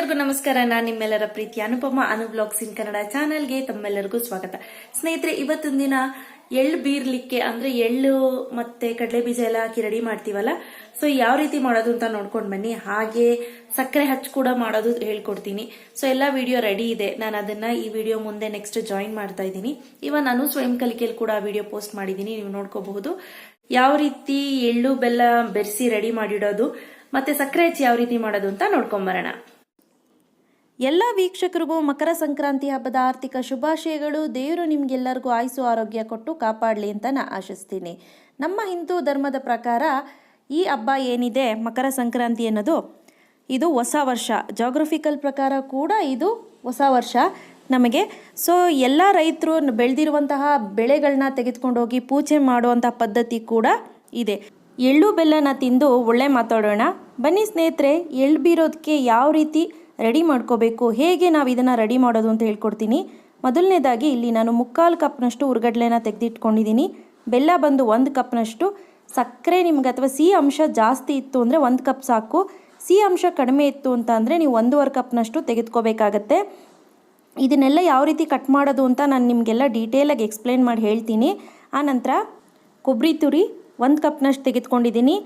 ಎಲ್ಲರಿಗೂ ನಮಸ್ಕಾರ. ನಾನು ನಿಮ್ಮೆಲ್ಲರ ಪ್ರೀತಿ ಅನುಪಮ ಬ್ಲಾಗ್ಸ್ ಇನ್ ಕನ್ನಡ ಚಾನೆಲ್ಗೆ ತಮ್ಮೆಲ್ಲರಿಗೂ ಸ್ವಾಗತ. ಸ್ನೇಹಿತರೆ, ಇವತ್ತಿನ ದಿನ ಎಳ್ಳು ಬೀರ್ಲಿಕ್ಕೆ ಅಂದ್ರೆ ಎಳ್ಳು ಮತ್ತೆ ಕಡಲೆ ಬೀಜ ಎಲ್ಲ ಹಾಕಿ ರೆಡಿ ಮಾಡ್ತೀವಲ್ಲ, ಸೊ ಯಾವ ರೀತಿ ಮಾಡೋದು ಅಂತ ನೋಡ್ಕೊಂಡು ಬನ್ನಿ. ಹಾಗೆ ಸಕ್ಕರೆ ಹಚ್ಚು ಕೂಡ ಮಾಡೋದು ಹೇಳ್ಕೊಡ್ತೀನಿ. ಸೊ ಎಲ್ಲ ವಿಡಿಯೋ ರೆಡಿ ಇದೆ. ನಾನು ಅದನ್ನ ಈ ವಿಡಿಯೋ ಮುಂದೆ ನೆಕ್ಸ್ಟ್ ಜಾಯಿನ್ ಮಾಡ್ತಾ ಇದ್ದೀನಿ. ಇವಾಗ ನಾನು ಸ್ವಯಂ ಕಲಿಕೆಯಲ್ಲಿ ಕೂಡ ವಿಡಿಯೋ ಪೋಸ್ಟ್ ಮಾಡಿದ್ದೀನಿ, ನೀವು ನೋಡ್ಕೋಬಹುದು. ಯಾವ ರೀತಿ ಎಳ್ಳು ಬೆಲ್ಲ ಬೆರೆಸಿ ರೆಡಿ ಮಾಡಿಡೋದು ಮತ್ತೆ ಸಕ್ಕರೆ ಹಚ್ಚಿ ಯಾವ ರೀತಿ ಮಾಡೋದು ಅಂತ ನೋಡ್ಕೊಂಬರೋಣ. ಎಲ್ಲ ವೀಕ್ಷಕರಿಗೂ ಮಕರ ಸಂಕ್ರಾಂತಿ ಹಬ್ಬದ ಆರ್ಥಿಕ ಶುಭಾಶಯಗಳು. ದೇವರು ನಿಮ್ಗೆಲ್ಲರಿಗೂ ಆಯುಸ್ಸು ಆರೋಗ್ಯ ಕೊಟ್ಟು ಕಾಪಾಡಲಿ ಅಂತ ನಾನು ಆಶಿಸ್ತೀನಿ. ನಮ್ಮ ಹಿಂದೂ ಧರ್ಮದ ಪ್ರಕಾರ ಈ ಹಬ್ಬ ಏನಿದೆ ಮಕರ ಸಂಕ್ರಾಂತಿ ಅನ್ನೋದು ಇದು ಹೊಸ ವರ್ಷ. ಜಾಗ್ರಫಿಕಲ್ ಪ್ರಕಾರ ಕೂಡ ಇದು ಹೊಸ ವರ್ಷ ನಮಗೆ. ಸೊ ಎಲ್ಲ ರೈತರು ಬೆಳೆದಿರುವಂತಹ ಬೆಳೆಗಳನ್ನ ತೆಗೆದುಕೊಂಡೋಗಿ ಪೂಜೆ ಮಾಡುವಂಥ ಪದ್ಧತಿ ಕೂಡ ಇದೆ. ಎಳ್ಳು ಬೆಲ್ಲನ ತಿಂದು ಒಳ್ಳೆ ಮಾತಾಡೋಣ ಬನ್ನಿ ಸ್ನೇಹಿತರೆ. ಎಳ್ಳು ಬೀರೋದಕ್ಕೆ ಯಾವ ರೀತಿ ರೆಡಿ ಮಾಡ್ಕೋಬೇಕು, ಹೇಗೆ ನಾವು ಇದನ್ನು ರೆಡಿ ಮಾಡೋದು ಅಂತ ಹೇಳ್ಕೊಡ್ತೀನಿ. ಮೊದಲನೇದಾಗಿ ಇಲ್ಲಿ ನಾನು 3/4 ಕಪ್ನಷ್ಟು ಹುರ್ಗಡ್ಲೆನ ತೆಗೆದಿಟ್ಕೊಂಡಿದ್ದೀನಿ. ಬೆಲ್ಲ ಬಂದು 1 ಕಪ್ನಷ್ಟು. ಸಕ್ಕರೆ ನಿಮ್ಗೆ ಅಥವಾ ಸಿಹಿ ಅಂಶ ಜಾಸ್ತಿ ಇತ್ತು ಅಂದರೆ 1 ಕಪ್ ಸಾಕು. ಸಿಹಿ ಅಂಶ ಕಡಿಮೆ ಇತ್ತು ಅಂತ ಅಂದರೆ ನೀವು 1.5 ಕಪ್ನಷ್ಟು ತೆಗೆದುಕೋಬೇಕಾಗತ್ತೆ. ಇದನ್ನೆಲ್ಲ ಯಾವ ರೀತಿ ಕಟ್ ಮಾಡೋದು ಅಂತ ನಾನು ನಿಮಗೆಲ್ಲ ಡೀಟೇಲಾಗಿ ಎಕ್ಸ್ಪ್ಲೇನ್ ಮಾಡಿ ಹೇಳ್ತೀನಿ. ಆನಂತರ ಕೊಬ್ಬರಿ ತುರಿ 1 ಕಪ್ನಷ್ಟು ತೆಗೆದುಕೊಂಡಿದ್ದೀನಿ.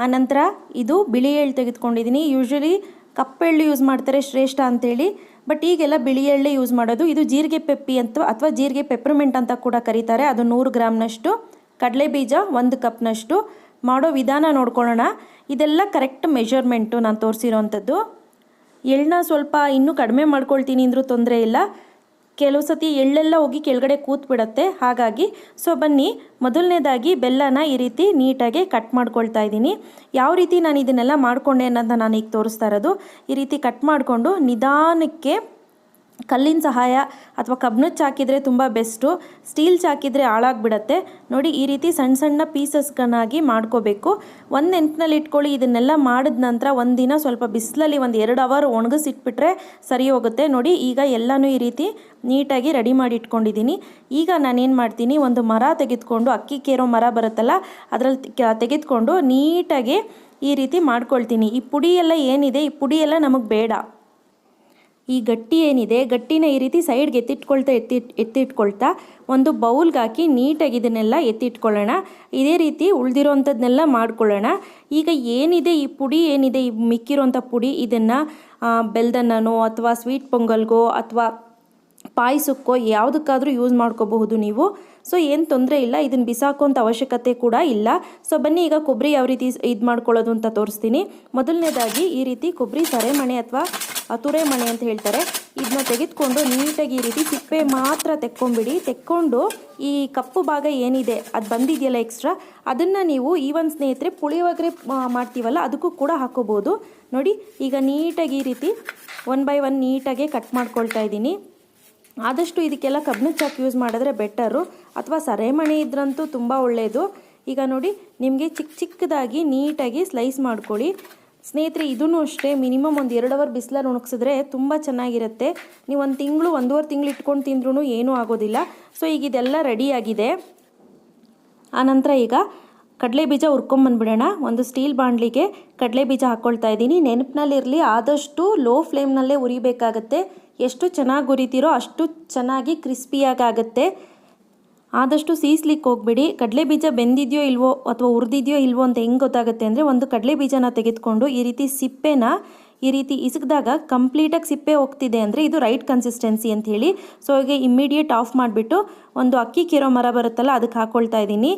ಆನಂತರ ಇದು ಬಿಳಿ ಎಳ್ಳು ತೆಗೆದುಕೊಂಡಿದ್ದೀನಿ. ಯೂಶ್ವಲಿ ಕಪ್ಪೆಳ್ಳು ಯೂಸ್ ಮಾಡ್ತಾರೆ ಶ್ರೇಷ್ಠ ಅಂತೇಳಿ, ಬಟ್ ಈಗೆಲ್ಲ ಬಿಳಿ ಎಳ್ಳೆ ಯೂಸ್ ಮಾಡೋದು. ಇದು ಜೀರಿಗೆ ಪೆಪ್ಪಿ ಅಂತ ಅಥವಾ ಜೀರಿಗೆ ಪೆಪ್ಪರ್ಮೆಂಟ್ ಅಂತ ಕೂಡ ಕರೀತಾರೆ. ಅದು 100 ಗ್ರಾಮ್ನಷ್ಟು. ಕಡಲೆ ಬೀಜ 1 ಕಪ್ನಷ್ಟು. ಮಾಡೋ ವಿಧಾನ ನೋಡ್ಕೊಳ್ಳೋಣ. ಇದೆಲ್ಲ ಕರೆಕ್ಟ್ ಮೆಷರ್ಮೆಂಟು ನಾನು ತೋರಿಸಿರೋವಂಥದ್ದು. ಎಳ್ಳನ್ನ ಸ್ವಲ್ಪ ಇನ್ನೂ ಕಡಿಮೆ ಮಾಡ್ಕೊಳ್ತೀನಿ ಅಂದರೂ ತೊಂದರೆ ಇಲ್ಲ. ಕೆಲವು ಸತಿ ಎಳ್ಳೆಲ್ಲ ಹೋಗಿ ಕೆಳಗಡೆ ಕೂತ್ಬಿಡತ್ತೆ. ಹಾಗಾಗಿ ಸೊ ಬನ್ನಿ, ಮೊದಲನೇದಾಗಿ ಬೆಲ್ಲನ ಈ ರೀತಿ ನೀಟಾಗಿ ಕಟ್ ಮಾಡ್ಕೊಳ್ತಾ ಇದ್ದೀನಿ. ಯಾವ ರೀತಿ ನಾನು ಇದನ್ನೆಲ್ಲ ಮಾಡಿಕೊಂಡೆ ಅನ್ನೋದನ್ನ ನಾನು ಈಗ ತೋರಿಸ್ತಾ ಇರೋದು. ಈ ರೀತಿ ಕಟ್ ಮಾಡಿಕೊಂಡು ನಿಧಾನಕ್ಕೆ ಕಲ್ಲಿನ ಸಹಾಯ ಅಥವಾ ಕಬ್ಬಿಣದ ಚಾಕಿದ್ರೆ ತುಂಬ ಬೆಸ್ಟು. ಸ್ಟೀಲ್ ಚಾಕಿದ್ರೆ ಹಾಳಾಗಿಬಿಡತ್ತೆ. ನೋಡಿ, ಈ ರೀತಿ ಸಣ್ಣ ಸಣ್ಣ ಪೀಸಸ್ಗಳನ್ನಾಗಿ ಮಾಡ್ಕೋಬೇಕು. ಒಂದು ನೆನಪಿನಲ್ಲಿ ಇಟ್ಕೊಳ್ಳಿ, ಇದನ್ನೆಲ್ಲ ಮಾಡಿದ ನಂತರ ಒಂದಿನ ಸ್ವಲ್ಪ ಬಿಸಿಲಲ್ಲಿ 1-2 ಅವರ್ ಒಣಗಿಸಿಟ್ಬಿಟ್ರೆ ಸರಿ ಹೋಗುತ್ತೆ. ನೋಡಿ, ಈಗ ಎಲ್ಲನೂ ಈ ರೀತಿ ನೀಟಾಗಿ ರೆಡಿ ಮಾಡಿ ಇಟ್ಕೊಂಡಿದ್ದೀನಿ. ಈಗ ನಾನೇನು ಮಾಡ್ತೀನಿ, ಒಂದು ಮರ ತೆಗೆದುಕೊಂಡು, ಅಕ್ಕಿ ಕೇರೋ ಮರ ಬರುತ್ತಲ್ಲ ಅದರಲ್ಲಿ ತೆಗೆದುಕೊಂಡು ನೀಟಾಗಿ ಈ ರೀತಿ ಮಾಡ್ಕೊಳ್ತೀನಿ. ಈ ಪುಡಿ ಎಲ್ಲ ಏನಿದೆ, ಈ ಪುಡಿ ಎಲ್ಲ ನಮಗೆ ಬೇಡ. ಈ ಗಟ್ಟಿ ಏನಿದೆ, ಗಟ್ಟಿನ ಈ ರೀತಿ ಸೈಡ್ಗೆ ಎತ್ತಿಟ್ಕೊಳ್ತಾ ಒಂದು ಬೌಲ್ಗೆ ಹಾಕಿ ನೀಟಾಗಿ ಇದನ್ನೆಲ್ಲ ಎತ್ತಿಟ್ಕೊಳ್ಳೋಣ. ಇದೇ ರೀತಿ ಉಳಿದಿರೋವಂಥದ್ದನ್ನೆಲ್ಲ ಮಾಡ್ಕೊಳ್ಳೋಣ. ಈಗ ಏನಿದೆ ಈ ಪುಡಿ ಏನಿದೆ, ಈ ಮಿಕ್ಕಿರೋಂಥ ಪುಡಿ, ಇದನ್ನು ಬೆಲ್ದನ್ನೋ ಅಥವಾ ಸ್ವೀಟ್ ಪೊಂಗಲ್ಗೋ ಅಥವಾ ಪಾಯಸಕ್ಕೋ ಯಾವುದಕ್ಕಾದರೂ ಯೂಸ್ ಮಾಡ್ಕೋಬಹುದು ನೀವು. ಸೊ ಏನು ತೊಂದರೆ ಇಲ್ಲ, ಇದನ್ನು ಬಿಸಾಕೋಂಥ ಅವಶ್ಯಕತೆ ಕೂಡ ಇಲ್ಲ. ಸೊ ಬನ್ನಿ, ಈಗ ಕೊಬ್ಬರಿ ಯಾವ ರೀತಿ ಇದು ಮಾಡ್ಕೊಳ್ಳೋದು ಅಂತ ತೋರಿಸ್ತೀನಿ. ಮೊದಲನೇದಾಗಿ ಈ ರೀತಿ ಕೊಬ್ಬರಿ ಸರೆಮಣೆ ಅಥವಾ ತುರೆಮಣೆ ಅಂತ ಹೇಳ್ತಾರೆ, ಇದನ್ನ ತೆಗೆದುಕೊಂಡು ನೀಟಾಗಿ ಈ ರೀತಿ ಸಿಪ್ಪೆ ಮಾತ್ರ ತೆಕ್ಕೊಂಡು ಈ ಕಪ್ಪು ಭಾಗ ಏನಿದೆ ಅದು ಬಂದಿದೆಯಲ್ಲ ಎಕ್ಸ್ಟ್ರಾ, ಅದನ್ನು ನೀವು ಈವನ್ ಸ್ನೇಹಿತರೆ ಪುಳಿಯೋಗರೆ ಮಾಡ್ತೀವಲ್ಲ ಅದಕ್ಕೂ ಕೂಡ ಹಾಕೋಬೋದು. ನೋಡಿ, ಈಗ ನೀಟಾಗಿ ಈ ರೀತಿ 1 by 1 ನೀಟಾಗಿ ಕಟ್ ಮಾಡ್ಕೊಳ್ತಾ ಇದ್ದೀನಿ. ಆದಷ್ಟು ಇದಕ್ಕೆಲ್ಲ ಕಬ್ಬಿಣದ ಚಾಕು ಯೂಸ್ ಮಾಡಿದ್ರೆ ಬೆಟರು, ಅಥವಾ ಸರೆಮಣೆ ಇದ್ರಂತೂ ತುಂಬ ಒಳ್ಳೆಯದು. ಈಗ ನೋಡಿ, ನಿಮಗೆ ಚಿಕ್ಕದಾಗಿ ನೀಟಾಗಿ ಸ್ಲೈಸ್ ಮಾಡ್ಕೊಳ್ಳಿ ಸ್ನೇಹಿತರೆ. ಇದೂ ಅಷ್ಟೇ, ಮಿನಿಮಮ್ 1-2 ಅವರ್ ಬಿಸಿಲಲ್ಲಿ ಒಣಗಿಸಿದ್ರೆ ತುಂಬ ಚೆನ್ನಾಗಿರುತ್ತೆ. ನೀವು 1 ತಿಂಗಳು 1.5 ತಿಂಗಳು ಇಟ್ಕೊಂಡು ತಿಂದ್ರೂ ಏನೂ ಆಗೋದಿಲ್ಲ. ಸೊ ಈಗ ಇದೆಲ್ಲ ರೆಡಿಯಾಗಿದೆ. ಆನಂತರ ಈಗ ಕಡಲೆ ಬೀಜ ಹುರ್ಕೊಂಬಂದ್ಬಿಡೋಣ. ಒಂದು ಸ್ಟೀಲ್ ಬಾಣಲಿಗೆ ಕಡಲೆ ಬೀಜ ಹಾಕ್ಕೊಳ್ತಾ ಇದ್ದೀನಿ. ನೆನಪಿನಲ್ಲಿರಲಿ, ಆದಷ್ಟು ಲೋ ಫ್ಲೇಮ್ನಲ್ಲೇ ಉರಿಬೇಕಾಗತ್ತೆ. ಎಷ್ಟು ಚೆನ್ನಾಗಿ ಉರಿತೀರೋ ಅಷ್ಟು ಚೆನ್ನಾಗಿ ಕ್ರಿಸ್ಪಿಯಾಗುತ್ತೆ. ಆದಷ್ಟು ಸೀಸ್ಲಿಕ್ಕೆ ಹೋಗ್ಬೇಡಿ. ಕಡಲೆ ಬೀಜ ಬೆಂದಿದೆಯೋ ಇಲ್ವೋ ಅಥವಾ ಹುರಿದಿದೆಯೋ ಇಲ್ವೋ ಅಂತ ಹೆಂಗೆ ಗೊತ್ತಾಗುತ್ತೆ ಅಂದರೆ, ಒಂದು ಕಡಲೆ ಬೀಜನ ತೆಗೆದುಕೊಂಡು ಈ ರೀತಿ ಸಿಪ್ಪೆನ ಈ ರೀತಿ ಇಸಕಿದಾಗ ಕಂಪ್ಲೀಟಾಗಿ ಸಿಪ್ಪೆ ಹೋಗ್ತಿದೆ ಅಂದರೆ ಇದು ರೈಟ್ ಕನ್ಸಿಸ್ಟೆನ್ಸಿ ಅಂತ ಹೇಳಿ. ಸೊ ಈಗ ಇಮ್ಮಿಡಿಯೇಟ್ ಆಫ್ ಮಾಡಿಬಿಟ್ಟು ಒಂದು ಅಕ್ಕಿ ಕೇರೋ ಮರ ಬರುತ್ತಲ್ಲ ಅದಕ್ಕೆ ಹಾಕ್ಕೊಳ್ತಾ ಇದ್ದೀನಿ.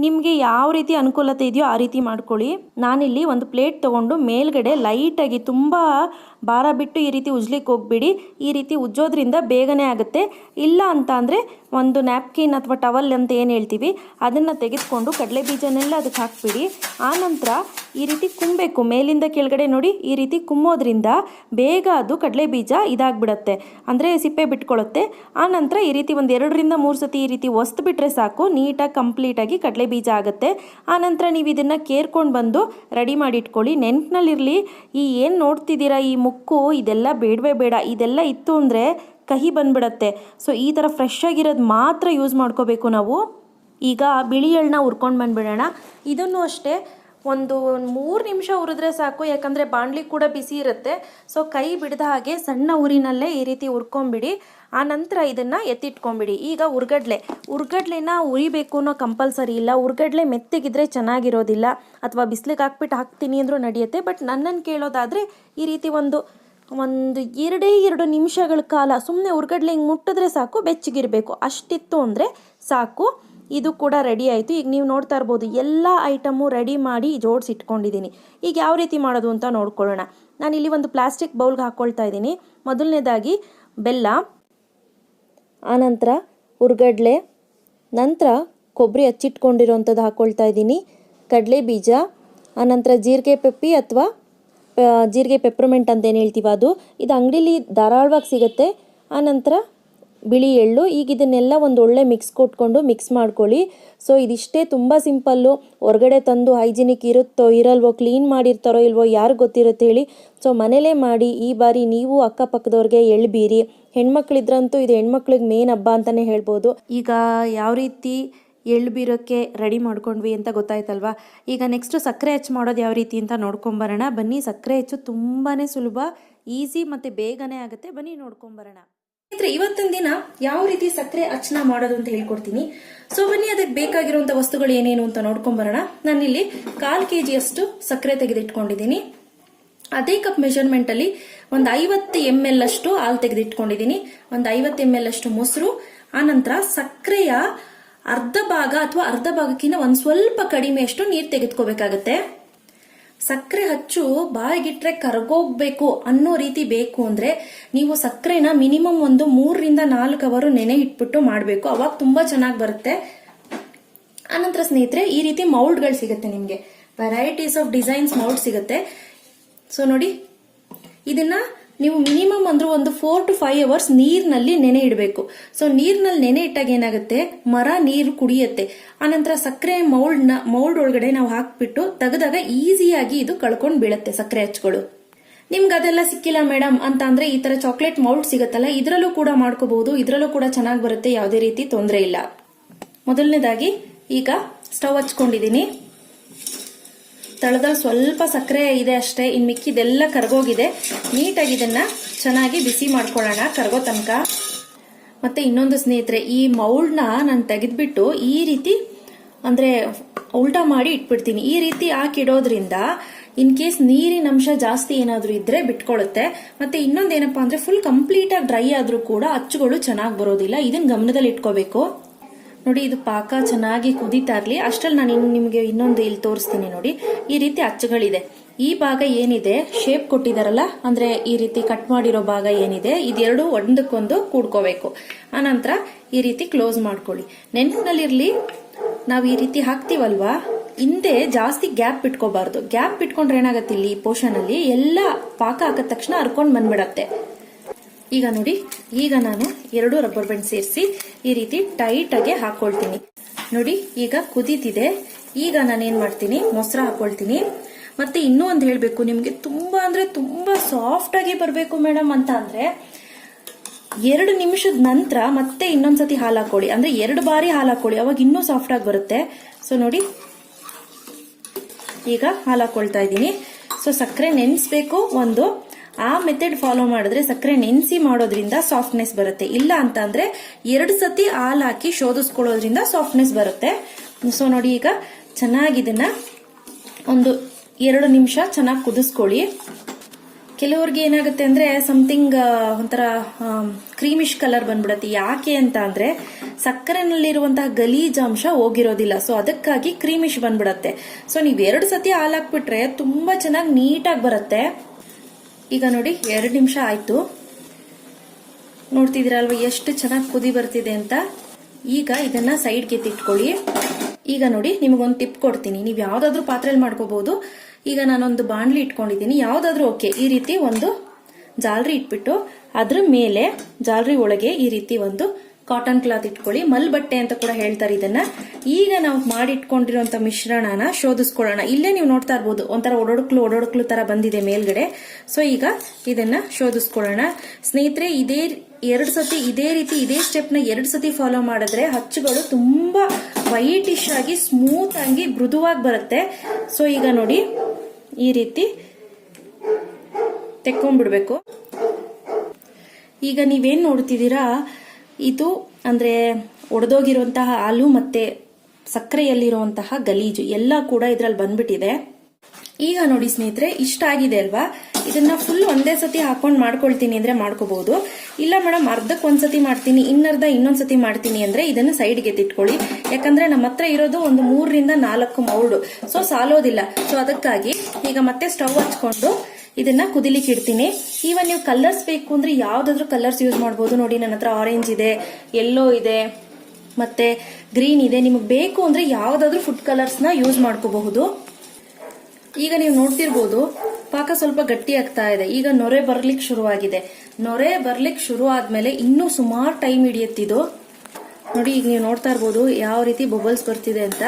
ನಿಮಗೆ ಯಾವ ರೀತಿ ಅನುಕೂಲತೆ ಇದೆಯೋ ಆ ರೀತಿ ಮಾಡ್ಕೊಳ್ಳಿ. ನಾನಿಲ್ಲಿ ಒಂದು ಪ್ಲೇಟ್ ತೊಗೊಂಡು ಮೇಲ್ಗಡೆ ಲೈಟಾಗಿ, ತುಂಬ ಭಾರ ಬಿಟ್ಟು ಈ ರೀತಿ ಉಜ್ಲಿಕ್ಕೆ ಹೋಗ್ಬಿಡಿ. ಈ ರೀತಿ ಉಜ್ಜೋದ್ರಿಂದ ಬೇಗನೆ ಆಗುತ್ತೆ. ಇಲ್ಲ ಅಂತ ಅಂದರೆ ಒಂದು ನ್ಯಾಪ್ಕಿನ್ ಅಥವಾ ಟವಲ್ ಅಂತ ಏನು ಹೇಳ್ತೀವಿ ಅದನ್ನು ತೆಗೆದುಕೊಂಡು ಕಡಲೆ ಬೀಜನೆಲ್ಲ ಅದಕ್ಕೆ ಹಾಕ್ಬಿಡಿ. ಆನಂತರ ಈ ರೀತಿ ಕುಮ್ಮಬೇಕು ಮೇಲಿಂದ ಕೆಳಗಡೆ. ನೋಡಿ, ಈ ರೀತಿ ಕುಮ್ಮೋದ್ರಿಂದ ಬೇಗ ಅದು ಕಡಲೆ ಬೀಜ ಇದಾಗ್ಬಿಡತ್ತೆ, ಅಂದರೆ ಸಿಪ್ಪೆ ಬಿಟ್ಕೊಳ್ಳುತ್ತೆ. ಆನಂತರ ಈ ರೀತಿ 1-2-3 ಸತಿ ಈ ರೀತಿ ಒಸ್ತು ಬಿಟ್ಟರೆ ಸಾಕು, ನೀಟಾಗಿ ಕಂಪ್ಲೀಟಾಗಿ ಕಡಲೆ ಬೀಜ ಆಗುತ್ತೆ. ಆನಂತರ ನೀವು ಇದನ್ನು ಕೇರ್ಕೊಂಡು ಬಂದು ರೆಡಿ ಮಾಡಿ ಇಟ್ಕೊಳ್ಳಿ. ನೆನಪಿನಲ್ಲಿರಲಿ, ಈ ಏನು ನೋಡ್ತಿದ್ದೀರಾ ಈ ಮುಕ್ಕು, ಇದೆಲ್ಲ ಬೇಡವೇ ಬೇಡ. ಇದೆಲ್ಲ ಇತ್ತು ಅಂದರೆ ಕಹಿ ಬಂದ್ಬಿಡತ್ತೆ. ಸೊ ಈ ಥರ ಫ್ರೆಶ್ ಆಗಿರೋದು ಮಾತ್ರ ಯೂಸ್ ಮಾಡ್ಕೋಬೇಕು ನಾವು. ಈಗ ಬಿಳಿ ಎಳ್ಳನ್ನ ಹುರ್ಕೊಂಡು ಬಂದುಬಿಡೋಣ. ಇದನ್ನು ಅಷ್ಟೇ ಒಂದು 3 ನಿಮಿಷ ಹುರಿದ್ರೆ ಸಾಕು, ಯಾಕಂದರೆ ಬಾಣಲಿ ಕೂಡ ಬಿಸಿ ಇರುತ್ತೆ. ಸೊ ಕೈ ಬಿಡದ ಹಾಗೆ ಸಣ್ಣ ಉರಿನಲ್ಲೇ ಈ ರೀತಿ ಹುರ್ಕೊಂಬಿಡಿ. ಆ ನಂತರ ಇದನ್ನು ಎತ್ತಿಟ್ಕೊಂಬಿಡಿ. ಈಗ ಉರ್ಗಡ್ಲೆನ ಉರಿಬೇಕು ಅನ್ನೋ ಕಂಪಲ್ಸರಿ ಇಲ್ಲ. ಉರ್ಗಡ್ಲೆ ಮೆತ್ತಗಿದ್ರೆ ಚೆನ್ನಾಗಿರೋದಿಲ್ಲ, ಅಥವಾ ಬಿಸಿಲಿಗೆ ಹಾಕ್ತೀನಿ ಅಂದರೂ ನಡೆಯುತ್ತೆ. ಬಟ್ ನನ್ನನ್ನು ಕೇಳೋದಾದರೆ ಈ ರೀತಿ ಒಂದು 2 ನಿಮಿಷಗಳ ಕಾಲ ಸುಮ್ಮನೆ ಉರ್ಗಡ್ಲೆ ಹಿಂಗೆ ಮುಟ್ಟಿದ್ರೆ ಸಾಕು, ಬೆಚ್ಚಗಿರಬೇಕು. ಅಷ್ಟಿತ್ತು ಅಂದರೆ ಸಾಕು. ಇದು ಕೂಡ ರೆಡಿ ಆಯಿತು. ಈಗ ನೀವು ನೋಡ್ತಾ ಇರ್ಬೋದು ಎಲ್ಲ ಐಟಮು ರೆಡಿ ಮಾಡಿ ಜೋಡಿಸಿಟ್ಕೊಂಡಿದ್ದೀನಿ. ಈಗ ಯಾವ ರೀತಿ ಮಾಡೋದು ಅಂತ ನೋಡ್ಕೊಳ್ಳೋಣ. ನಾನಿಲ್ಲಿ ಒಂದು ಪ್ಲಾಸ್ಟಿಕ್ ಬೌಲ್ಗೆ ಹಾಕ್ಕೊಳ್ತಾ ಇದ್ದೀನಿ. ಮೊದಲನೇದಾಗಿ ಬೆಲ್ಲ, ಆನಂತರ ಉರ್ಗಡ್ಲೆ, ನಂತರ ಕೊಬ್ಬರಿ ಹಚ್ಚಿಟ್ಕೊಂಡಿರೋಂಥದ್ದು ಹಾಕ್ಕೊಳ್ತಾ ಇದ್ದೀನಿ, ಕಡಲೆ ಬೀಜ, ಆನಂತರ ಜೀರಿಗೆ ಪೆಪ್ಪಿ ಅಥವಾ ಜೀರಿಗೆ ಪೆಪ್ರಮೆಂಟ್ ಅಂತೇನು ಹೇಳ್ತೀವಿ ಅದು. ಇದು ಅಂಗಡೀಲಿ ಧಾರಾಳವಾಗಿ ಸಿಗುತ್ತೆ. ಆನಂತರ ಬಿಳಿ ಎಳ್ಳು. ಈಗ ಇದನ್ನೆಲ್ಲ ಒಂದು ಒಳ್ಳೆ ಮಿಕ್ಸ್ ಮಾಡ್ಕೊಳ್ಳಿ. ಸೊ ಇದಿಷ್ಟೇ, ತುಂಬ ಸಿಂಪಲ್ಲು. ಹೊರಗಡೆ ತಂದು ಹೈಜಿನಿಕ್ ಇರುತ್ತೋ ಇರಲ್ವೋ, ಕ್ಲೀನ್ ಮಾಡಿರ್ತಾರೋ ಇಲ್ವೋ ಯಾರು ಗೊತ್ತಿರುತ್ತೆ ಹೇಳಿ. ಸೊ ಮನೇಲೇ ಮಾಡಿ. ಈ ಬಾರಿ ನೀವು ಅಕ್ಕಪಕ್ಕದವ್ರಿಗೆ ಎಳ್ಳು ಬೀರಿ. ಹೆಣ್ಮಕ್ಳಿದ್ರಂತೂ ಇದು ಹೆಣ್ಮಕ್ಳಿಗೆ ಮೇನ್ ಹಬ್ಬ ಅಂತಲೇ ಹೇಳ್ಬೋದು. ಈಗ ಯಾವ ರೀತಿ ಎಳ್ಳು ಬೀರೋಕ್ಕೆ ರೆಡಿ ಮಾಡ್ಕೊಂಡ್ವಿ ಅಂತ ಗೊತ್ತಾಯ್ತಲ್ವಾ. ಈಗ ನೆಕ್ಸ್ಟು ಸಕ್ಕರೆ ಹೆಚ್ಚು ಮಾಡೋದು ಯಾವ ರೀತಿ ಅಂತ ನೋಡ್ಕೊಂಬರೋಣ ಬನ್ನಿ. ಸಕ್ಕರೆ ಹೆಚ್ಚು ತುಂಬಾ ಸುಲಭ, ಈಸಿ ಮತ್ತು ಬೇಗನೆ ಆಗುತ್ತೆ. ಬನ್ನಿ ನೋಡ್ಕೊಂಬರೋಣ. ಇವತ್ತಿನ ದಿನ ಯಾವ ರೀತಿ ಸಕ್ಕರೆ ಅಚ್ಚನ ಮಾಡೋದು ಅಂತ ಹೇಳ್ಕೊಡ್ತೀನಿ. ಸೊ ಬನ್ನಿ, ಅದಕ್ಕೆ ಬೇಕಾಗಿರುವಂತ ವಸ್ತುಗಳು ಏನೇನು ಅಂತ ನೋಡ್ಕೊಂಬರೋಣ. ನಾನಿಲ್ಲಿ 1/4 kg ಸಕ್ಕರೆ ತೆಗೆದಿಟ್ಕೊಂಡಿದ್ದೀನಿ. ಅದೇ ಕಪ್ ಮೆಜರ್ಮೆಂಟ್ ಅಲ್ಲಿ ಒಂದು 50 ml ಅಷ್ಟು ಹಾಲು ತೆಗೆದಿಟ್ಕೊಂಡಿದ್ದೀನಿ, ಒಂದು 50 ml ಅಷ್ಟು ಮೊಸರು, ಆನಂತರ ಸಕ್ಕರೆಯ ಅರ್ಧ ಭಾಗ ಅಥವಾ ಅರ್ಧ ಭಾಗಕ್ಕಿಂತ ಒಂದು ಸ್ವಲ್ಪ ಕಡಿಮೆ ಅಷ್ಟು ನೀರು ತೆಗೆದುಕೋಬೇಕಾಗತ್ತೆ. ಸಕ್ಕರೆ ಹಚ್ಚು ಬಾಯಿಗಿಟ್ರೆ ಕರಗೋಗ್ಬೇಕು ಅನ್ನೋ ರೀತಿ ಬೇಕು ಅಂದ್ರೆ ನೀವು ಸಕ್ಕರೆನ ಮಿನಿಮಮ್ ಒಂದು 3 ರಿಂದ 4 ಅವರು ನೆನೆ ಇಟ್ಬಿಟ್ಟು ಮಾಡಬೇಕು. ಅವಾಗ ತುಂಬಾ ಚೆನ್ನಾಗಿ ಬರುತ್ತೆ. ಆನಂತರ ಸ್ನೇಹಿತರೆ, ಈ ರೀತಿ ಮೌಲ್ಡ್ಗಳು ಸಿಗುತ್ತೆ ನಿಮ್ಗೆ, ವೆರೈಟೀಸ್ ಆಫ್ ಡಿಸೈನ್ಸ್ ಮೌಲ್ಡ್ ಸಿಗುತ್ತೆ. ಸೊ ನೋಡಿ, ಇದನ್ನ ನೀವು ಮಿನಿಮಮ್ ಅಂದ್ರೂ ಒಂದು 4 to 5 hours ನೀರಿನಲ್ಲಿ ನೆನೆ ಇಡಬೇಕು. ಸೊ ನೀರಿನಲ್ಲಿ ನೆನೆ ಇಟ್ಟಾಗ ಏನಾಗುತ್ತೆ, ಮರ ನೀರು ಕುಡಿಯುತ್ತೆ. ಆನಂತರ ಸಕ್ಕರೆ ಮೌಲ್ಡ್ ಒಳಗಡೆ ನಾವು ಹಾಕ್ಬಿಟ್ಟು ತೆಗೆದಾಗ ಈಸಿಯಾಗಿ ಇದು ಕಳ್ಕೊಂಡು ಬೀಳುತ್ತೆ ಸಕ್ಕರೆ ಹಚ್ಚುಗಳು. ನಿಮ್ಗೆ ಅದೆಲ್ಲ ಸಿಕ್ಕಿಲ್ಲ ಮೇಡಮ್ ಅಂತ ಅಂದ್ರೆ ಈ ತರ ಚಾಕ್ಲೇಟ್ ಮೌಲ್ಡ್ ಸಿಗುತ್ತಲ್ಲ, ಇದರಲ್ಲೂ ಕೂಡ ಮಾಡ್ಕೋಬಹುದು. ಇದರಲ್ಲೂ ಕೂಡ ಚೆನ್ನಾಗಿ ಬರುತ್ತೆ, ಯಾವುದೇ ರೀತಿ ತೊಂದರೆ ಇಲ್ಲ. ಮೊದಲನೇದಾಗಿ ಈಗ ಸ್ಟವ್ ಹಚ್ಕೊಂಡಿದ್ದೀನಿ. ತಳದಲ್ಲಿ ಸ್ವಲ್ಪ ಸಕ್ಕರೆ ಇದೆ ಅಷ್ಟೇ, ಇನ್ನು ಮಿಕ್ಕಿದೆಲ್ಲ ಕರಗೋಗಿದೆ. ನೀಟಾಗಿ ಇದನ್ನ ಚೆನ್ನಾಗಿ ಬಿಸಿ ಮಾಡ್ಕೊಳ್ಳೋಣ ಕರಗೋ ತನಕ. ಮತ್ತೆ ಇನ್ನೊಂದು ಸ್ನೇಹಿತರೆ, ಈ ಮೌಲ್ಡ್ನ ನಾನು ತೆಗೆದ್ಬಿಟ್ಟು ಈ ರೀತಿ ಅಂದ್ರೆ ಉಲ್ಟಾ ಮಾಡಿ ಇಟ್ಬಿಡ್ತೀನಿ. ಈ ರೀತಿ ಹಾಕಿಡೋದ್ರಿಂದ ಇನ್ ಕೇಸ್ ನೀರಿನ ಅಂಶ ಜಾಸ್ತಿ ಏನಾದ್ರೂ ಇದ್ರೆ ಬಿಟ್ಕೊಳ್ಳುತ್ತೆ. ಮತ್ತೆ ಇನ್ನೊಂದೇನಪ್ಪಾ ಅಂದ್ರೆ ಫುಲ್ ಕಂಪ್ಲೀಟ್ ಆಗಿ ಡ್ರೈ ಆದ್ರೂ ಕೂಡ ಅಚ್ಚುಗಳು ಚೆನ್ನಾಗಿ ಬರೋದಿಲ್ಲ. ಇದನ್ನ ಗಮನದಲ್ಲಿ ಇಟ್ಕೋಬೇಕು. ನೋಡಿ, ಇದು ಪಾಕ ಚೆನ್ನಾಗಿ ಕುದೀತಾ ಇರ್ಲಿ. ಅಷ್ಟ್ರಲ್ಲಿ ನಾನು ನಿಮಗೆ ಇನ್ನೊಂದು ಇಲ್ಲಿ ತೋರಿಸ್ತೀನಿ ನೋಡಿ. ಈ ರೀತಿ ಅಚ್ಚುಗಳಿದೆ. ಈ ಭಾಗ ಏನಿದೆ ಶೇಪ್ ಕೊಟ್ಟಿದಾರಲ್ಲ, ಅಂದ್ರೆ ಈ ರೀತಿ ಕಟ್ ಮಾಡಿರೋ ಭಾಗ ಏನಿದೆ, ಇದೆರಡು ಒಂದಕ್ಕೊಂದು ಕೂಡ್ಕೋಬೇಕು. ಆನಂತರ ಈ ರೀತಿ ಕ್ಲೋಸ್ ಮಾಡ್ಕೊಳ್ಳಿ. ನೆನಪಿನಲ್ಲಿರ್ಲಿ, ನಾವು ಈ ರೀತಿ ಹಾಕ್ತಿವಲ್ವಾ, ಹಿಂದೆ ಜಾಸ್ತಿ ಗ್ಯಾಪ್ ಬಿಟ್ಕೋಬಾರ್ದು. ಗ್ಯಾಪ್ ಬಿಟ್ಕೊಂಡ್ರೆ ಏನಾಗತ್ತೆ, ಇಲ್ಲಿ ಪೋರ್ಷನ್ ಅಲ್ಲಿ ಎಲ್ಲ ಪಾಕ ಹಾಕಿದ ತಕ್ಷಣ ಹರ್ಕೊಂಡ್ ಬಂದ್ಬಿಡತ್ತೆ. ಈಗ ನೋಡಿ, ಈಗ ನಾನು 2 ರಬ್ಬರ್ ಬ್ಯಾಂಡ್ ಸೇರಿಸಿ ಈ ರೀತಿ ಟೈಟ್ ಆಗಿ ಹಾಕೊಳ್ತೀನಿ. ನೋಡಿ, ಈಗ ಕುದೀತಿದೆ. ಈಗ ನಾನೇನ್ ಮಾಡ್ತೀನಿ, ಮೊಸರು ಹಾಕೊಳ್ತೀನಿ. ಮತ್ತೆ ಇನ್ನೂ ಒಂದು ಹೇಳ್ಬೇಕು ನಿಮ್ಗೆ, ತುಂಬಾ ಅಂದ್ರೆ ತುಂಬಾ ಸಾಫ್ಟ್ ಆಗಿ ಬರ್ಬೇಕು ಮೇಡಮ್ ಅಂತ ಅಂದ್ರೆ 2 ನಿಮಿಷದ ನಂತರ ಮತ್ತೆ ಇನ್ನೊಂದ್ಸತಿ ಹಾಲು ಹಾಕೊಳ್ಳಿ. ಅಂದ್ರೆ 2 ಬಾರಿ ಹಾಲು ಹಾಕೊಳ್ಳಿ, ಅವಾಗ ಇನ್ನೂ ಸಾಫ್ಟ್ ಆಗಿ ಬರುತ್ತೆ. ಸೊ ನೋಡಿ, ಈಗ ಹಾಲು ಹಾಕೊಳ್ತಾ ಇದ್ದೀನಿ. ಸೊ ಸಕ್ಕರೆ ನೆನೆಸ್ಬೇಕು ಒಂದು. ಆ ಮೆಥಡ್ ಫಾಲೋ ಮಾಡಿದ್ರೆ ಸಕ್ಕರೆ ನೆನೆಸಿ ಮಾಡೋದ್ರಿಂದ ಸಾಫ್ಟ್ನೆಸ್ ಬರುತ್ತೆ. ಇಲ್ಲ ಅಂತ ಅಂದ್ರೆ 2 ಸತಿ ಹಾಲು ಹಾಕಿ ಶೋಧಿಸ್ಕೊಳ್ಳೋದ್ರಿಂದ ಸಾಫ್ಟ್ನೆಸ್ ಬರುತ್ತೆ. ಸೊ ನೋಡಿ, ಈಗ ಚೆನ್ನಾಗಿ ಇದನ್ನ ಒಂದು 2 ನಿಮಿಷ ಚೆನ್ನಾಗಿ ಕುದಿಸ್ಕೊಳ್ಳಿ. ಕೆಲವ್ರಿಗೆ ಏನಾಗುತ್ತೆ ಅಂದ್ರೆ ಸಮಥಿಂಗ್ ಒಂಥರ ಕ್ರೀಮಿಶ್ ಕಲರ್ ಬಂದ್ಬಿಡತ್ತೆ. ಯಾಕೆ ಅಂತ ಅಂದ್ರೆ ಸಕ್ಕರೆನಲ್ಲಿರುವಂತಹ ಗಲೀಜಾಂಶ ಹೋಗಿರೋದಿಲ್ಲ. ಸೊ ಅದಕ್ಕಾಗಿ ಕ್ರೀಮಿಶ್ ಬಂದ್ಬಿಡತ್ತೆ. ಸೊ ನೀವು 2 ಸತಿ ಹಾಲು ಹಾಕ್ಬಿಟ್ರೆ ತುಂಬಾ ಚೆನ್ನಾಗಿ ನೀಟಾಗಿ ಬರುತ್ತೆ. ಈಗ ನೋಡಿ, 2 ನಿಮಿಷ ಆಯ್ತು. ನೋಡ್ತಿದ್ದೀರಲ್ವಾ ಎಷ್ಟು ಚೆನ್ನಾಗಿ ಕುದಿ ಬರ್ತಿದೆ ಅಂತ. ಈಗ ಇದನ್ನ ಸೈಡ್ಗೆ ಎತ್ತಿಟ್ಕೊಳ್ಳಿ. ಈಗ ನೋಡಿ, ನಿಮಗೊಂದು ಟಿಪ್ ಕೊಡ್ತೀನಿ. ನೀವು ಯಾವ್ದಾದ್ರು ಪಾತ್ರೆಯಲ್ಲಿ ಮಾಡ್ಕೋಬಹುದು. ಈಗ ನಾನೊಂದು ಬಾಣಲಿ ಇಟ್ಕೊಂಡಿದ್ದೀನಿ, ಯಾವ್ದಾದ್ರು ಓಕೆ. ಈ ರೀತಿ ಒಂದು ಜಾಲರಿ ಇಟ್ಬಿಟ್ಟು ಅದ್ರ ಮೇಲೆ ಜಾಲರಿ ಒಳಗೆ ಈ ರೀತಿ ಒಂದು ಕಾಟನ್ ಕ್ಲಾತ್ ಇಟ್ಕೊಳ್ಳಿ, ಮಲ್ ಬಟ್ಟೆ ಅಂತ ಕೂಡ ಹೇಳ್ತಾರೆ ಇದನ್ನ. ಈಗ ನಾವು ಮಾಡಿಟ್ಕೊಂಡಿರುವಂತ ಮಿಶ್ರಣನ ಶೋಧಿಸ್ಕೊಳ್ಳೋಣ. ಇಲ್ಲೇ ನೀವು ನೋಡ್ತಾ ಇರ್ಬೋದು ಒಂಥರ ಒಡೊಡ್ಕ್ಲು ತರ ಬಂದಿದೆ ಮೇಲ್ಗಡೆ. ಸೊ ಈಗ ಇದನ್ನ ಶೋಧಿಸ್ಕೊಳ್ಳೋಣ ಸ್ನೇಹಿತರೆ. ಇದೇ ರೀತಿ ಇದೇ ಸ್ಟೆಪ್ ನ 2 ಸತಿ ಫಾಲೋ ಮಾಡಿದ್ರೆ ಹಚ್ಚುಗಳು ತುಂಬಾ ವೈಟಿಶ್ ಆಗಿ ಸ್ಮೂತ್ ಆಗಿ ಮೃದುವಾಗಿ ಬರುತ್ತೆ. ಸೊ ಈಗ ನೋಡಿ ಈ ರೀತಿ ತೆಕ್ಕೊಂಡ್ಬಿಡ್ಬೇಕು. ಈಗ ನೀವೇನ್ ನೋಡ್ತಿದ್ದೀರಾ, ಇದು ಅಂದ್ರೆ ಒಡೆದೋಗಿರುವಂತಹ ಹಾಲು ಮತ್ತೆ ಸಕ್ಕರೆಯಲ್ಲಿರುವಂತಹ ಗಲೀಜು ಎಲ್ಲ ಕೂಡ ಇದ್ರಲ್ಲಿ ಬಂದ್ಬಿಟ್ಟಿದೆ. ಈಗ ನೋಡಿ ಸ್ನೇಹಿತರೆ, ಇಷ್ಟ ಆಗಿದೆ ಅಲ್ವಾ? ಇದನ್ನ ಫುಲ್ ಒಂದೇ ಸತಿ ಹಾಕೊಂಡು ಮಾಡ್ಕೊಳ್ತೀನಿ ಅಂದ್ರೆ ಮಾಡ್ಕೋಬಹುದು. ಇಲ್ಲ ಮೇಡಮ್ ಅರ್ಧಕ್ಕೆ ಒಂದ್ಸತಿ ಮಾಡ್ತೀನಿ, ಇನ್ನೊಂದ್ಸತಿ ಮಾಡ್ತೀನಿ ಅಂದ್ರೆ ಇದನ್ನ ಸೈಡ್ಗೆ ಎತ್ತಿಟ್ಕೊಳ್ಳಿ. ಯಾಕಂದ್ರೆ ನಮ್ಮ ಹತ್ರ ಇರೋದು ಒಂದು 3 ರಿಂದ 4 ಮೌಲ್ಡ್, ಸೊ ಸಾಲೋದಿಲ್ಲ. ಸೊ ಅದಕ್ಕಾಗಿ ಈಗ ಮತ್ತೆ ಸ್ಟವ್ ಹಚ್ಕೊಂಡು ಇದನ್ನ ಕುದಿಲಿಕ್ಕೆ ಇಡ್ತೀನಿ. ಈವನ್ ನೀವು ಕಲರ್ಸ್ ಬೇಕು ಅಂದ್ರೆ ಯಾವ್ದಾದ್ರು ಕಲರ್ಸ್ ಯೂಸ್ ಮಾಡಬಹುದು. ನೋಡಿ ನನ್ನ ಹತ್ರ ಆರೆಂಜ್ ಇದೆ, ಯೆಲ್ಲೋ ಇದೆ, ಮತ್ತೆ ಗ್ರೀನ್ ಇದೆ. ನಿಮಗೆ ಬೇಕು ಅಂದ್ರೆ ಯಾವ್ದಾದ್ರು ಫುಡ್ ಕಲರ್ಸ್ ನ ಯೂಸ್ ಮಾಡ್ಕೋಬಹುದು. ಈಗ ನೀವು ನೋಡ್ತಿರ್ಬೋದು ಪಾಕ ಸ್ವಲ್ಪ ಗಟ್ಟಿ ಆಗ್ತಾ ಇದೆ. ಈಗ ನೊರೆ ಬರ್ಲಿಕ್ಕೆ ಶುರುವಾಗಿದೆ. ನೊರೆ ಬರ್ಲಿಕ್ಕೆ ಶುರು ಆದ್ಮೇಲೆ ಇನ್ನೂ ಸುಮಾರು ಟೈಮ್ ಹಿಡಿಯುತ್ತಿದ್ದು. ನೋಡಿ ಈಗ ನೀವು ನೋಡ್ತಾ ಇರ್ಬೋದು ಯಾವ ರೀತಿ ಬಬಲ್ಸ್ ಬರ್ತಿದೆ ಅಂತ.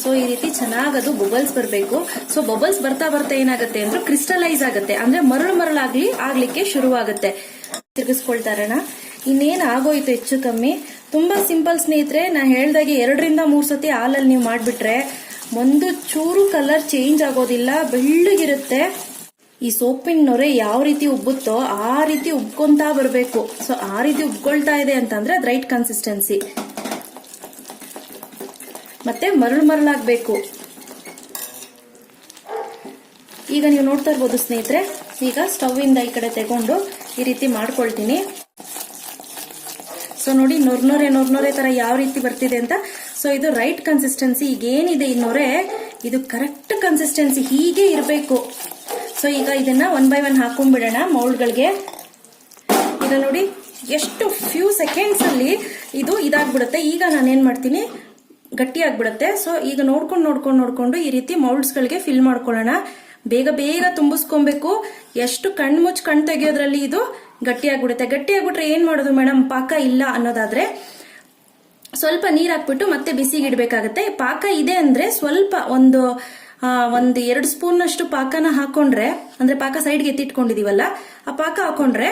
ಸೊ ಈ ರೀತಿ ಚೆನ್ನಾಗಿ ಅದು ಬಬಲ್ಸ್ ಬರಬೇಕು. ಸೊ ಬಬಲ್ಸ್ ಬರ್ತಾ ಏನಾಗುತ್ತೆ ಅಂದ್ರೆ ಕ್ರಿಸ್ಟಲೈಸ್ ಆಗುತ್ತೆ, ಅಂದ್ರೆ ಆಗ್ಲಿಕ್ಕೆ ಶುರುವಾಗುತ್ತೆ. ತಿರುಗಿಸ್ಕೊಳ್ತಾ ಇರೋಣ. ಇನ್ನೇನ್ ಆಗೋಯ್ತು ಹೆಚ್ಚು ಕಮ್ಮಿ. ತುಂಬಾ ಸಿಂಪಲ್ ಸ್ನೇಹಿತರೆ. ನಾ ಹೇಳ್ದಾಗೆ 2 ರಿಂದ 3 ಸತಿ ಹಾಲಲ್ಲಿ ನೀವು ಮಾಡ್ಬಿಟ್ರೆ ಒಂದು ಚೂರು ಕಲರ್ ಚೇಂಜ್ ಆಗೋದಿಲ್ಲ, ಬೆಳ್ಳಗಿರುತ್ತೆ. ಈ ಸೋಪಿನ ನೊರೆ ಯಾವ ರೀತಿ ಉಬ್ಬುತ್ತೋ ಆ ರೀತಿ ಉಬ್ಕೊಂತಾ ಬರಬೇಕು. ಸೊ ಆ ರೀತಿ ಉಬ್ಕೊಳ್ತಾ ಇದೆ ಅಂತಂದ್ರೆ ಅದು ರೈಟ್ ಕನ್ಸಿಸ್ಟೆನ್ಸಿ. ಮತ್ತೆ ಮರಳಾಗ್ಬೇಕು. ಈಗ ನೀವು ನೋಡ್ತಾ ಇರ್ಬೋದು ಸ್ನೇಹಿತರೆ, ಈಗ ಸ್ಟವ್ ಇಂದ ಈ ಕಡೆ ತಗೊಂಡು ಈ ರೀತಿ ಮಾಡ್ಕೊಳ್ತೀನಿ. ಸೊ ನೋಡಿ ನೊರೆ ತರ ಯಾವ ರೀತಿ ಬರ್ತಿದೆ ಅಂತ. ಸೊ ಇದು ರೈಟ್ ಕನ್ಸಿಸ್ಟೆನ್ಸಿ. ಈಗ ಏನಿದೆ ಈ ನೊರೆ, ಇದು ಕರೆಕ್ಟ್ ಕನ್ಸಿಸ್ಟೆನ್ಸಿ, ಹೀಗೆ ಇರಬೇಕು. ಸೊ ಈಗ ಇದನ್ನ 1 by 1 ಹಾಕೊಂಡ್ಬಿಡೋಣ ಮೌಲ್ಡ್ಗಳಿಗೆ. ಈಗ ನೋಡಿ ಎಷ್ಟು ಫ್ಯೂ ಸೆಕೆಂಡ್ಸ್ ಅಲ್ಲಿ ಇದು ಇದಾಗ್ಬಿಡುತ್ತೆ. ಈಗ ನಾನೇನ್ ಮಾಡ್ತೀನಿ, ಗಟ್ಟಿ ಆಗ್ಬಿಡುತ್ತೆ. ಸೊ ಈಗ ನೋಡ್ಕೊಂಡು ಈ ರೀತಿ ಮೌಲ್ಡ್ಸ್ ಗಳಿಗೆ ಫಿಲ್ ಮಾಡ್ಕೊಳ್ಳೋಣ. ಬೇಗ ತುಂಬಿಸ್ಕೊಬೇಕು. ಎಷ್ಟು ಕಣ್ಣು ತೆಗೆಯೋದ್ರಲ್ಲಿ ಇದು ಗಟ್ಟಿ ಆಗ್ಬಿಡುತ್ತೆ. ಗಟ್ಟಿ ಆಗ್ಬಿಟ್ರೆ ಏನ್ ಮಾಡೋದು ಮೇಡಮ್, ಪಾಕ ಇಲ್ಲ ಅನ್ನೋದಾದ್ರೆ ಸ್ವಲ್ಪ ನೀರ್ ಹಾಕ್ಬಿಟ್ಟು ಮತ್ತೆ ಬಿಸಿಗೆ ಇಡ್ಬೇಕಾಗತ್ತೆ. ಪಾಕ ಇದೆ ಅಂದ್ರೆ ಸ್ವಲ್ಪ ಒಂದು 2 ಸ್ಪೂನ್ ಅಷ್ಟು ಪಾಕನ ಹಾಕೊಂಡ್ರೆ, ಅಂದ್ರೆ ಪಾಕ ಸೈಡ್ಗೆ ಎತ್ತಿಟ್ಕೊಂಡಿದೀವಲ್ಲ ಆ ಪಾಕ ಹಾಕೊಂಡ್ರೆ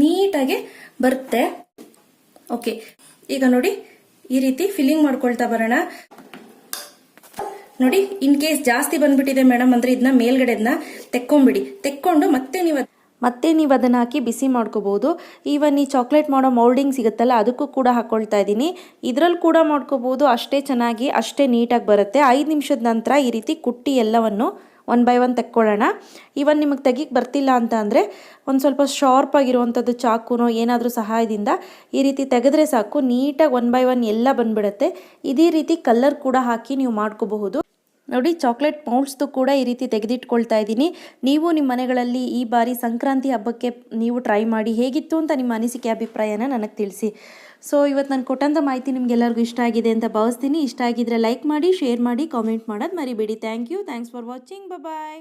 ನೀಟಾಗಿ ಬರುತ್ತೆ. ಓಕೆ, ಈಗ ನೋಡಿ ಈ ರೀತಿ ಫಿಲ್ಲಿಂಗ್ ಮಾಡ್ಕೊಳ್ತಾ ಬರೋಣ. ನೋಡಿ ಇನ್ ಕೇಸ್ ಜಾಸ್ತಿ ಬಂದ್ಬಿಟ್ಟಿದೆ ಮೇಡಮ್ ಅಂದ್ರೆ ಇದನ್ನ ಮೇಲ್ಗಡೆದನ್ನ ತೆಕ್ಕೊಂಡು ಮತ್ತೆ ನೀವು ಅದನ್ನ ಹಾಕಿ ಬಿಸಿ ಮಾಡ್ಕೋಬಹುದು. ಈವನ್ ಈ ಚಾಕ್ಲೇಟ್ ಮಾಡೋ ಮೌಲ್ಡಿಂಗ್ ಸಿಗುತ್ತಲ್ಲ ಅದಕ್ಕೂ ಕೂಡ ಹಾಕೊಳ್ತಾ ಇದ್ದೀನಿ. ಇದ್ರಲ್ಲಿ ಕೂಡ ಮಾಡ್ಕೋಬಹುದು. ಅಷ್ಟೇ ಚೆನ್ನಾಗಿ ಅಷ್ಟೇ ನೀಟಾಗಿ ಬರುತ್ತೆ. 5 ನಿಮಿಷದ ನಂತರ ಈ ರೀತಿ ಕುಟ್ಟಿ ಎಲ್ಲವನ್ನು 1 by 1 ತೆಕ್ಕೊಳ್ಳೋಣ. ಈವನ್ ನಿಮಗೆ ತೆಗಿಕ್ ಬರ್ತಿಲ್ಲ ಅಂತ ಅಂದ್ರೆ ಒಂದು ಸ್ವಲ್ಪ ಶಾರ್ಪ್ ಆಗಿರುವಂಥದ್ದು ಚಾಕುನೋ ಏನಾದರೂ ಸಹಾಯದಿಂದ ಈ ರೀತಿ ತೆಗೆದ್ರೆ ಸಾಕು, ನೀಟಾಗಿ 1 by 1 ಎಲ್ಲ ಬಂದ್ಬಿಡುತ್ತೆ. ಇದೇ ರೀತಿ ಕಲರ್ ಕೂಡ ಹಾಕಿ ನೀವು ಮಾಡ್ಕೋಬಹುದು. ನೋಡಿ ಚಾಕ್ಲೇಟ್ ಮೌಲ್ಡ್ಸ್ದು ಕೂಡ ಈ ರೀತಿ ತೆಗೆದಿಟ್ಕೊಳ್ತಾ ಇದ್ದೀನಿ. ನೀವು ನಿಮ್ಮ ಮನೆಗಳಲ್ಲಿ ಈ ಬಾರಿ ಸಂಕ್ರಾಂತಿ ಹಬ್ಬಕ್ಕೆ ನೀವು ಟ್ರೈ ಮಾಡಿ ಹೇಗಿತ್ತು ಅಂತ ನಿಮ್ಮ ಅನಿಸಿಕೆ ಅಭಿಪ್ರಾಯನ ನನಗೆ ತಿಳಿಸಿ. ಸೊ ಇವತ್ತು ನಾನು ಕೊಟ್ಟಂಥ ಮಾಹಿತಿ ನಿಮಗೆಲ್ಲರಿಗೂ ಇಷ್ಟ ಆಗಿದೆ ಅಂತ ಭಾವಿಸ್ತೀನಿ. ಇಷ್ಟ ಆಗಿದ್ರೆ ಲೈಕ್ ಮಾಡಿ, ಶೇರ್ ಮಾಡಿ, ಕಾಮೆಂಟ್ ಮಾಡೋದು ಮರಿಬೇಡಿ. Thanks for watching. ಬಾಯ್.